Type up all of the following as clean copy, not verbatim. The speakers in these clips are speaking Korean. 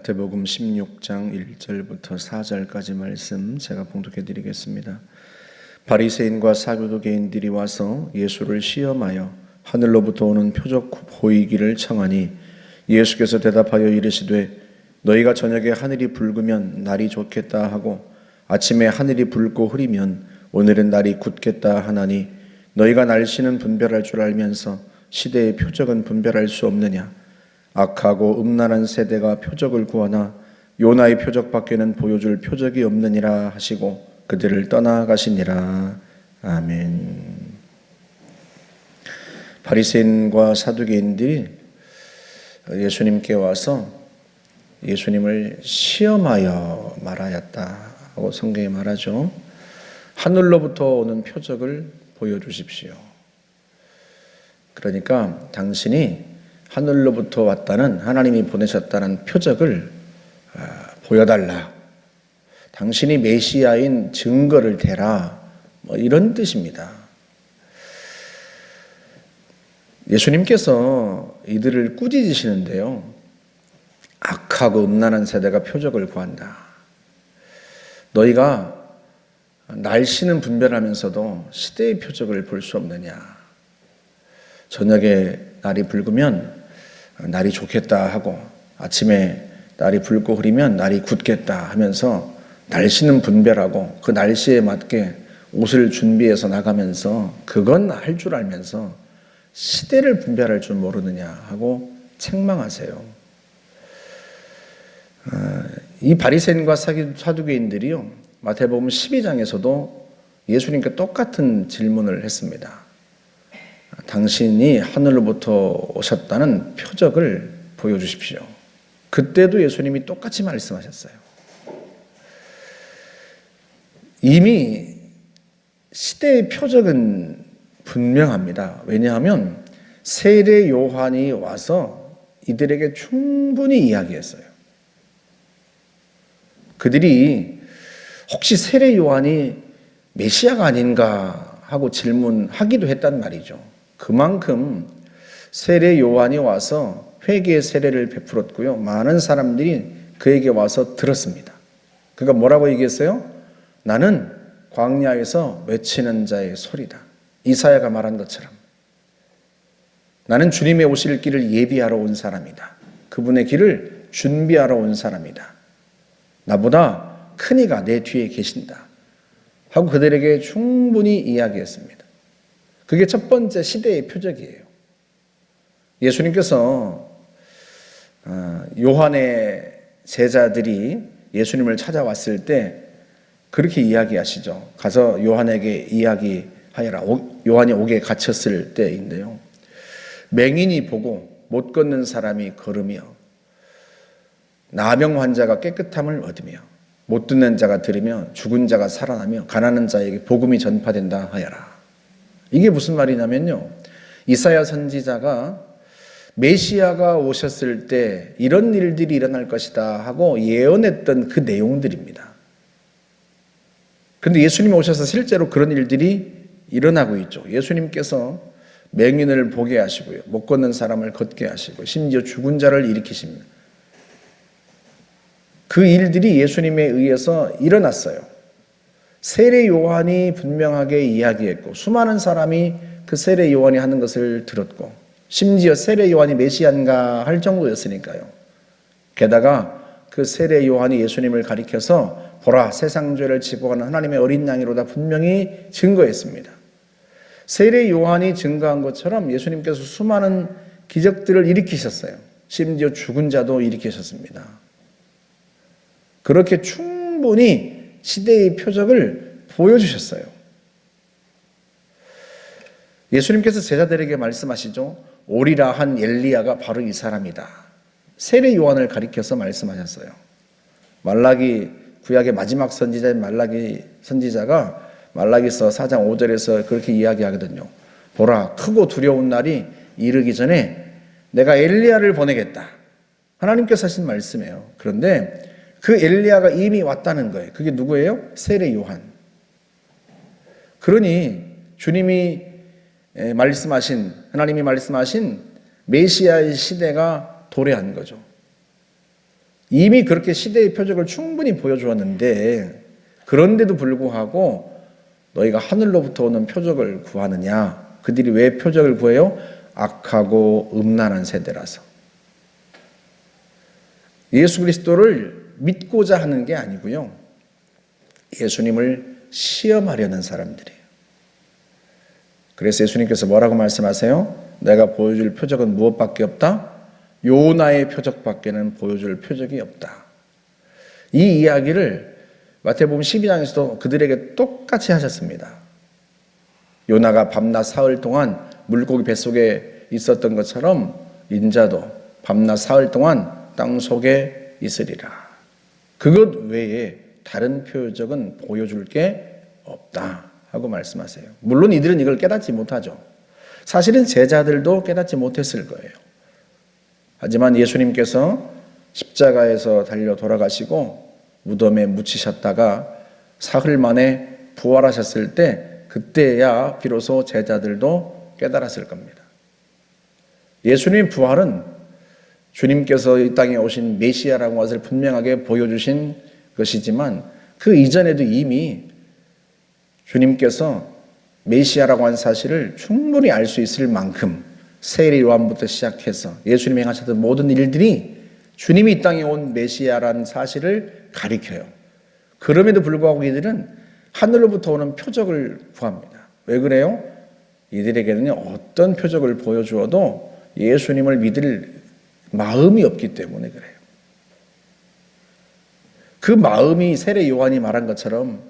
마태복음 16장 1절부터 4절까지 말씀 제가 봉독해 드리겠습니다. 바리새인과 사두개인들이 와서 예수를 시험하여 하늘로부터 오는 표적 보이기를 청하니 예수께서 대답하여 이르시되 너희가 저녁에 하늘이 붉으면 날이 좋겠다 하고 아침에 하늘이 붉고 흐리면 오늘은 날이 굳겠다 하나니 너희가 날씨는 분별할 줄 알면서 시대의 표적은 분별할 수 없느냐. 악하고 음란한 세대가 표적을 구하나 요나의 표적밖에는 보여줄 표적이 없느니라 하시고 그들을 떠나가시니라. 아멘. 바리새인과 사두개인들이 예수님께 와서 예수님을 시험하여 말하였다 하고 성경에 말하죠. 하늘로부터 오는 표적을 보여주십시오. 그러니까 당신이 하늘로부터 왔다는, 하나님이 보내셨다는 표적을 보여달라. 당신이 메시아인 증거를 대라. 이런 뜻입니다. 예수님께서 이들을 꾸짖으시는데요. 악하고 음란한 세대가 표적을 구한다. 너희가 날씨는 분별하면서도 시대의 표적을 볼 수 없느냐. 저녁에 날이 붉으면 날이 좋겠다 하고 아침에 날이 붉고 흐리면 날이 굳겠다 하면서 날씨는 분별하고 그 날씨에 맞게 옷을 준비해서 나가면서 그건 할 줄 알면서 시대를 분별할 줄 모르느냐 하고 책망하세요. 이 바리새인과 사두개인들이요, 마태복음 12장에서도 예수님께 똑같은 질문을 했습니다. 당신이 하늘로부터 오셨다는 표적을 보여주십시오. 그때도 예수님이 똑같이 말씀하셨어요. 이미 시대의 표적은 분명합니다. 왜냐하면 세례 요한이 와서 이들에게 충분히 이야기했어요. 그들이 혹시 세례 요한이 메시아가 아닌가 하고 질문하기도 했단 말이죠. 그만큼 세례 요한이 와서 회개의 세례를 베풀었고요. 많은 사람들이 그에게 와서 들었습니다. 그가 뭐라고 얘기했어요? 나는 광야에서 외치는 자의 소리다. 이사야가 말한 것처럼. 나는 주님의 오실 길을 예비하러 온 사람이다. 그분의 길을 준비하러 온 사람이다. 나보다 큰 이가 내 뒤에 계신다. 하고 그들에게 충분히 이야기했습니다. 그게 첫 번째 시대의 표적이에요. 예수님께서 요한의 제자들이 예수님을 찾아왔을 때 그렇게 이야기하시죠. 가서 요한에게 이야기하여라. 요한이 옥에 갇혔을 때인데요. 맹인이 보고 못 걷는 사람이 걸으며 나병 환자가 깨끗함을 얻으며 못 듣는 자가 들으며 죽은 자가 살아나며 가난한 자에게 복음이 전파된다 하여라. 이게 무슨 말이냐면요. 이사야 선지자가 메시아가 오셨을 때 이런 일들이 일어날 것이다 하고 예언했던 그 내용들입니다. 그런데 예수님이 오셔서 실제로 그런 일들이 일어나고 있죠. 예수님께서 맹인을 보게 하시고요. 못 걷는 사람을 걷게 하시고 심지어 죽은 자를 일으키십니다. 그 일들이 예수님에 의해서 일어났어요. 세례 요한이 분명하게 이야기했고 수많은 사람이 그 세례 요한이 하는 것을 들었고 심지어 세례 요한이 메시아인가 할 정도였으니까요. 게다가 그 세례 요한이 예수님을 가리켜서 보라 세상 죄를 지고 가는 하나님의 어린 양이로다 분명히 증거했습니다. 세례 요한이 증거한 것처럼 예수님께서 수많은 기적들을 일으키셨어요. 심지어 죽은 자도 일으키셨습니다. 그렇게 충분히 시대의 표적을 보여주셨어요. 예수님께서 제자들에게 말씀하시죠. 오리라 한 엘리야가 바로 이 사람이다. 세례 요한을 가리켜서 말씀하셨어요. 말라기 구약의 마지막 선지자인 말라기 선지자가 말라기서 4장 5절에서 그렇게 이야기하거든요. 보라 크고 두려운 날이 이르기 전에 내가 엘리야를 보내겠다. 하나님께서 하신 말씀이에요. 그런데 그 엘리야가 이미 왔다는 거예요. 그게 누구예요? 세례 요한. 그러니 주님이 말씀하신, 하나님이 말씀하신 메시아의 시대가 도래한 거죠. 이미 그렇게 시대의 표적을 충분히 보여주었는데 그런데도 불구하고 너희가 하늘로부터 오는 표적을 구하느냐? 그들이 왜 표적을 구해요? 악하고 음란한 세대라서. 예수 그리스도를 믿고자 하는 게 아니고요. 예수님을 시험하려는 사람들이에요. 그래서 예수님께서 뭐라고 말씀하세요? 내가 보여줄 표적은 무엇밖에 없다? 요나의 표적밖에는 보여줄 표적이 없다. 이 이야기를 마태복음 12장에서도 그들에게 똑같이 하셨습니다. 요나가 밤낮 사흘 동안 물고기 뱃속에 있었던 것처럼 인자도 밤낮 사흘 동안 땅 속에 있으리라. 그것 외에 다른 표적은 보여줄 게 없다 하고 말씀하세요. 물론 이들은 이걸 깨닫지 못하죠. 사실은 제자들도 깨닫지 못했을 거예요. 하지만 예수님께서 십자가에서 달려 돌아가시고 무덤에 묻히셨다가 사흘 만에 부활하셨을 때 그때야 비로소 제자들도 깨달았을 겁니다. 예수님의 부활은 주님께서 이 땅에 오신 메시아라고 것을 분명하게 보여주신 것이지만 그 이전에도 이미 주님께서 메시아라고 하는 사실을 충분히 알 수 있을 만큼 세례 요한부터 시작해서 예수님이 행하셨던 모든 일들이 주님이 이 땅에 온 메시아라는 사실을 가리켜요. 그럼에도 불구하고 이들은 하늘로부터 오는 표적을 구합니다. 왜 그래요? 이들에게는 어떤 표적을 보여주어도 예수님을 믿을 마음이 없기 때문에 그래요. 그 마음이 세례 요한이 말한 것처럼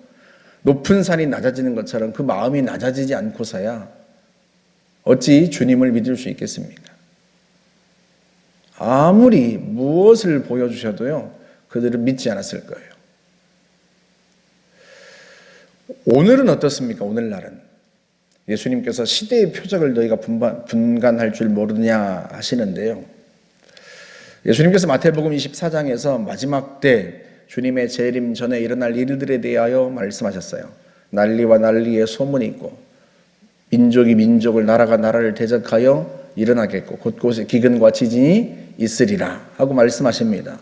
높은 산이 낮아지는 것처럼 그 마음이 낮아지지 않고서야 어찌 주님을 믿을 수 있겠습니까? 아무리 무엇을 보여주셔도요, 그들은 믿지 않았을 거예요. 오늘은 어떻습니까? 오늘날은 예수님께서 시대의 표적을 너희가 분간할 줄 모르느냐 하시는데요. 예수님께서 마태복음 24장에서 마지막 때 주님의 재림 전에 일어날 일들에 대하여 말씀하셨어요. 난리와 난리의 소문이 있고 민족이 민족을 나라가 나라를 대적하여 일어나겠고 곳곳에 기근과 지진이 있으리라 하고 말씀하십니다.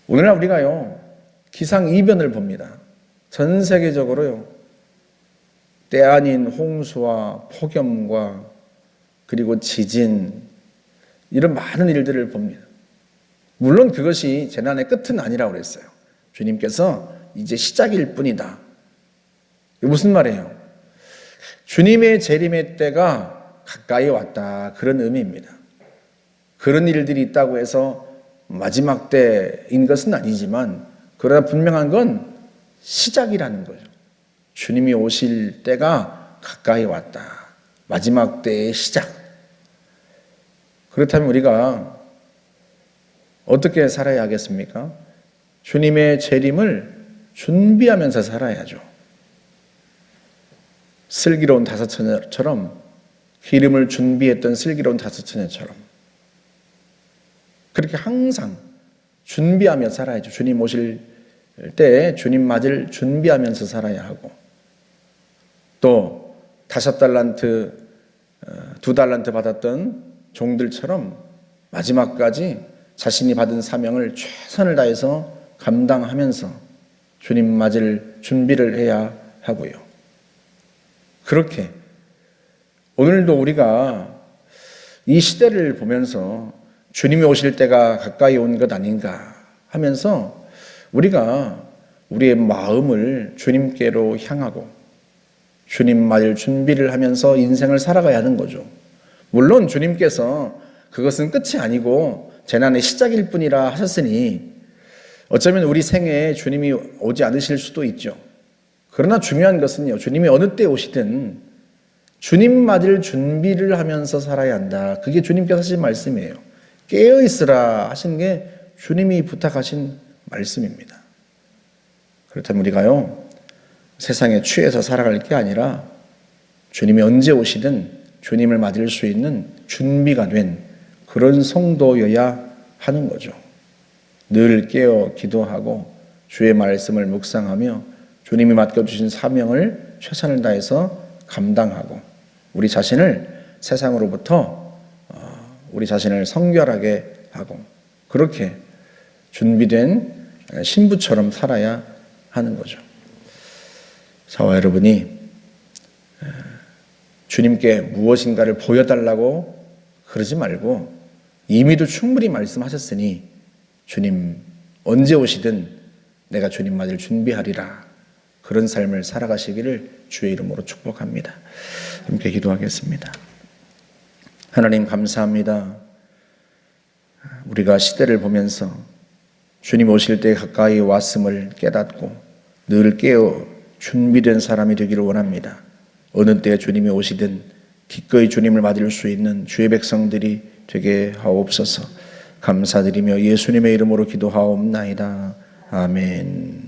오늘날 우리가요 기상이변을 봅니다. 전 세계적으로요 때 아닌 홍수와 폭염과 그리고 지진 이런 많은 일들을 봅니다. 물론 그것이 재난의 끝은 아니라고 그랬어요. 주님께서 이제 시작일 뿐이다. 이게 무슨 말이에요? 주님의 재림의 때가 가까이 왔다. 그런 의미입니다. 그런 일들이 있다고 해서 마지막 때인 것은 아니지만 그러나 분명한 건 시작이라는 거죠. 주님이 오실 때가 가까이 왔다. 마지막 때의 시작. 그렇다면 우리가 어떻게 살아야 하겠습니까? 주님의 재림을 준비하면서 살아야죠. 슬기로운 다섯처녀처럼 기름을 준비했던 슬기로운 다섯처녀처럼 그렇게 항상 준비하며 살아야죠. 주님 오실 때 주님 맞을 준비하면서 살아야 하고 또 5달란트, 2달란트 받았던 종들처럼 마지막까지 자신이 받은 사명을 최선을 다해서 감당하면서 주님 맞을 준비를 해야 하고요. 그렇게 오늘도 우리가 이 시대를 보면서 주님이 오실 때가 가까이 온 것 아닌가 하면서 우리가 우리의 마음을 주님께로 향하고 주님 맞을 준비를 하면서 인생을 살아가야 하는 거죠. 물론 주님께서 그것은 끝이 아니고 재난의 시작일 뿐이라 하셨으니 어쩌면 우리 생애에 주님이 오지 않으실 수도 있죠. 그러나 중요한 것은요, 주님이 어느 때 오시든 주님 맞을 준비를 하면서 살아야 한다. 그게 주님께서 하신 말씀이에요. 깨어있으라 하신 게 주님이 부탁하신 말씀입니다. 그렇다면 우리가요, 세상에 취해서 살아갈 게 아니라 주님이 언제 오시든 주님을 맞을 수 있는 준비가 된 그런 성도여야 하는 거죠. 늘 깨어 기도하고 주의 말씀을 묵상하며 주님이 맡겨주신 사명을 최선을 다해서 감당하고 우리 자신을 세상으로부터 우리 자신을 성결하게 하고 그렇게 준비된 신부처럼 살아야 하는 거죠. 저와 여러분이 주님께 무엇인가를 보여달라고 그러지 말고 이미도 충분히 말씀하셨으니 주님 언제 오시든 내가 주님 맞을 준비하리라. 그런 삶을 살아가시기를 주의 이름으로 축복합니다. 함께 기도하겠습니다. 하나님 감사합니다. 우리가 시대를 보면서 주님 오실 때 가까이 왔음을 깨닫고 늘 깨어 준비된 사람이 되기를 원합니다. 어느 때 주님이 오시든 기꺼이 주님을 맞을 수 있는 주의 백성들이 되게 하옵소서. 감사드리며 예수님의 이름으로 기도하옵나이다. 아멘.